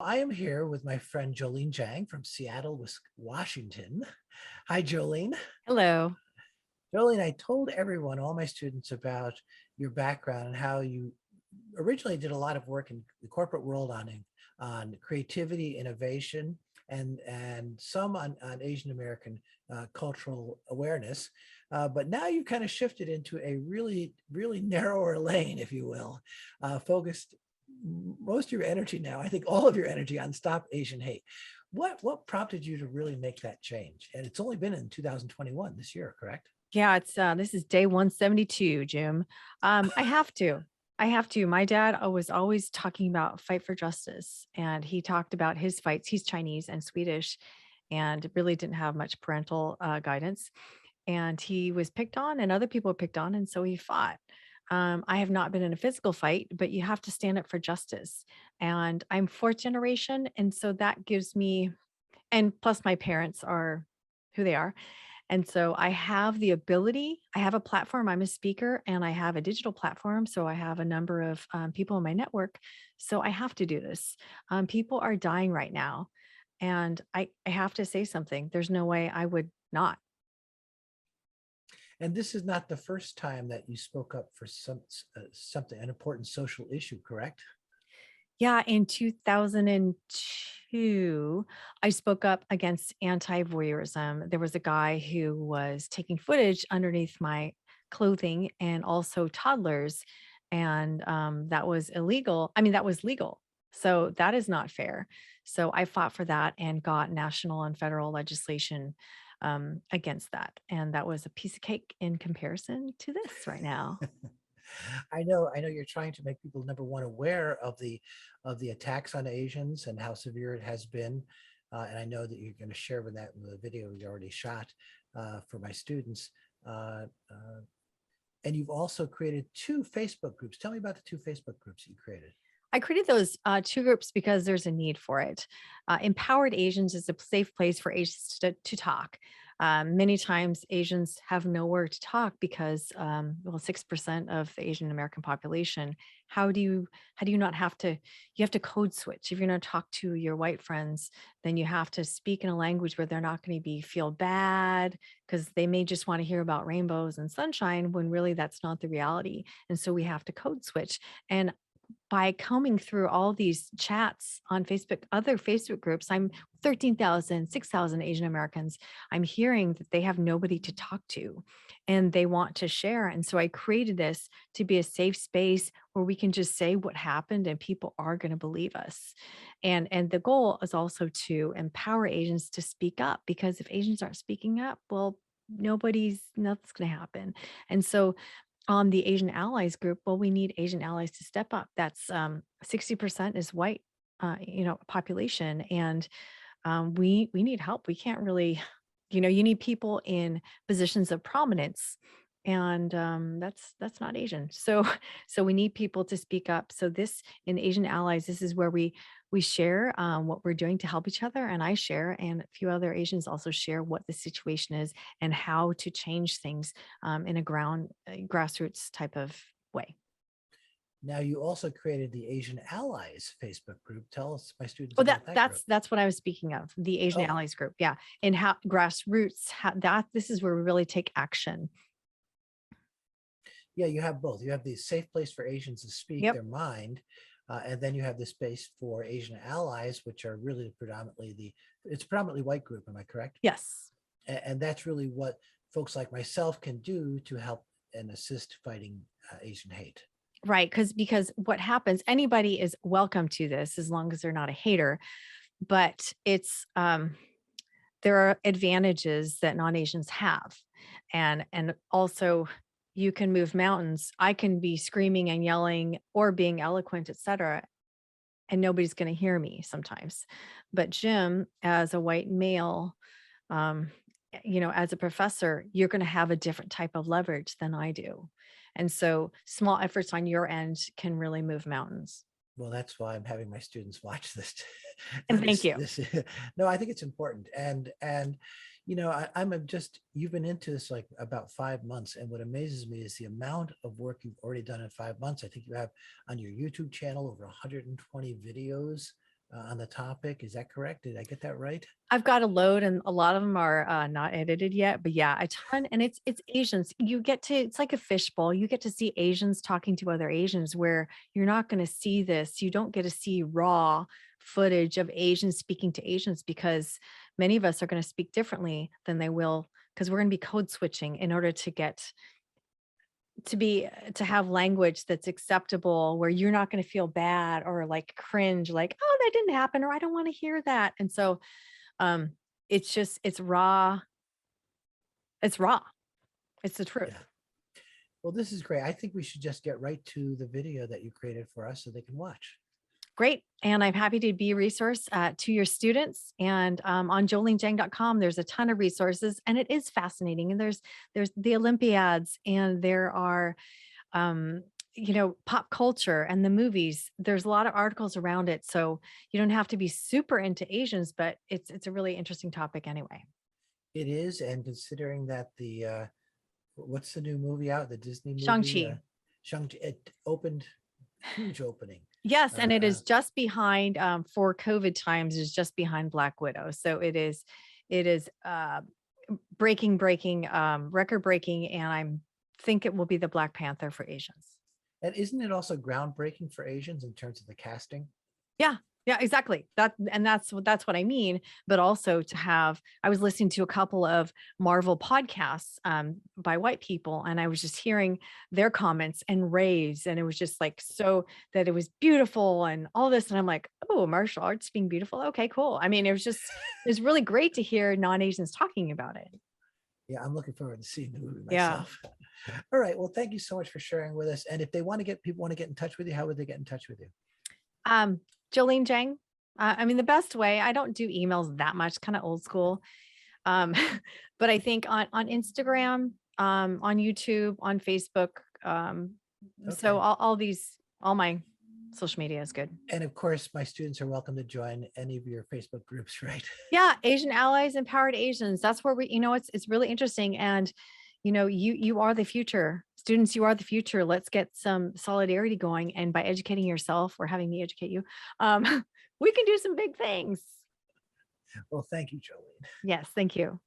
I am here with my friend Jolene Jang from Seattle, Washington. Hi, Jolene. Hello. Jolene, I told everyone, all my students, about your background and how you originally did a lot of work in the corporate world on creativity, innovation, and some on Asian American cultural awareness. But now you kind of shifted into a really narrower lane, if you will, focused most of your energy now, I think all of your energy, on Stop Asian Hate. What prompted you to really make that change? And it's only been in 2021, this year, correct? Yeah, it's this is day 172, Jim. I have to. I have to. My dad was always talking about fight for justice, and he talked about his fights. He's Chinese and Swedish, and really didn't have much parental guidance. And he was picked on, and other people were picked on, and so he fought. I have not been in a physical fight, but you have to stand up for justice. And I'm fourth generation, and so that gives me, and plus my parents are who they are. And so I have the ability, I have a platform, I'm a speaker, and I have a digital platform. So I have a number of people in my network. So I have to do this. People are dying right now. And I have to say something. There's no way I would not. And this is not the first time that you spoke up for something, an important social issue, correct? Yeah, in 2002, I spoke up against anti-voyeurism. There was a guy who was taking footage underneath my clothing and also toddlers, and that was illegal. I mean, that was legal. So that is not fair. So I fought for that and got national and federal legislation against that. And that was a piece of cake in comparison to this right now. I know you're trying to make people, number one, aware of the attacks on Asians and how severe it has been. And I know that you're going to share with that in the video you already shot for my students. Uh, uh, and you've also created two Facebook groups. Tell me about the two Facebook groups you created. I created those two groups because there's a need for it. Empowered Asians is a safe place for Asians to talk. Many times Asians have nowhere to talk because, well, 6% of the Asian American population. How do you not have to? You have to code switch. If you're going to talk to your white friends, then you have to speak in a language where they're not going to be feel bad because they may just want to hear about rainbows and sunshine when really that's not the reality. And so we have to code switch. And by combing through all these chats on Facebook, other Facebook groups, I'm 13,000, 6,000 Asian Americans. I'm hearing that they have nobody to talk to and they want to share. And so I created this to be a safe space where we can just say what happened and people are going to believe us. And the goal is also to empower Asians to speak up, because if Asians aren't speaking up, well, nothing's going to happen. And so on the Asian allies group, well, we need Asian allies to step up. That's 60% is white, population, and we need help. We can't really, you need people in positions of prominence, and that's not Asian. So so we need people to speak up. So this in Asian allies, this is where we share what we're doing to help each other, and I share, and a few other Asians also share what the situation is and how to change things in a grassroots type of way. Now, you also created the Asian Allies Facebook group. Tell us, my students, Oh, that about that group. that's what I was speaking of, the Asian Oh, Allies group. Yeah. And how grassroots, that this is where we really take action. yeah, you have both. You have the safe place for Asians to speak Yep. their mind, and then you have the space for Asian allies, which are really it's predominantly white group. Am I correct? Yes. And that's really what folks like myself can do to help and assist fighting Asian hate. Right. Because what happens, anybody is welcome to this as long as they're not a hater, but it's there are advantages that non-Asians have. And also you can move mountains. I can be screaming and yelling or being eloquent, etc., and nobody's going to hear me sometimes. But Jim, as a white male, um, as a professor, you're going to have a different type of leverage than I do. And so small efforts on your end can really move mountains. Well, that's why I'm having my students watch this. And thank you. This. No, I think it's important. And you've been into this like about 5 months, and what amazes me is the amount of work you've already done in 5 months. I think you have on your YouTube channel over 120 videos on the topic. Is that correct? Did I get that right? I've got a load and a lot of them are not edited yet, but yeah, a ton. And it's Asians. You get to, it's like a fishbowl. You get to see Asians talking to other Asians where you're not going to see this. You don't get to see raw footage of Asians speaking to Asians because many of us are going to speak differently than they will because we're going to be code switching in order to get to have language that's acceptable where you're not going to feel bad or like cringe, like, oh, that didn't happen, or I don't want to hear that. And so um, it's just, it's raw. It's raw. It's the truth. Yeah. Well, this is great. I think we should just get right to the video that you created for us so they can watch. Great. And I'm happy to be a resource to your students. And on jolenejang.com, there's a ton of resources and it is fascinating. And there's the Olympiads and there are, pop culture and the movies. There's a lot of articles around it. So you don't have to be super into Asians, but it's a really interesting topic anyway. It is, and considering that what's the new movie out? The Disney movie, Shang-Chi. Shang-Chi, it opened, huge opening. Yes, and it is just behind for COVID times is just behind Black Widow. So it is breaking, record breaking, and I think it will be the Black Panther for Asians. And isn't it also groundbreaking for Asians in terms of the casting? Yeah, exactly. That's what I mean. But also to have, I was listening to a couple of Marvel podcasts by white people, and I was just hearing their comments and raves, and it was just like so that it was beautiful and all this, and I'm like, oh, martial arts being beautiful. Okay, cool. I mean, it was really great to hear non-Asians talking about it. Yeah, I'm looking forward to seeing the movie Yeah. myself. All right. Well, thank you so much for sharing with us. And if they want to people want to get in touch with you, how would they get in touch with you? Jolene Jang. I mean, the best way, I don't do emails that much, kind of old school. But I think on Instagram, on YouTube, on Facebook. So all my social media is good. And of course, my students are welcome to join any of your Facebook groups, right? Yeah. Asian Allies, Empowered Asians. That's where it's really interesting. And, you are the future. Students, you are the future. Let's get some solidarity going. And by educating yourself or having me educate you, we can do some big things. Well, thank you, Jolene. Yes. Thank you.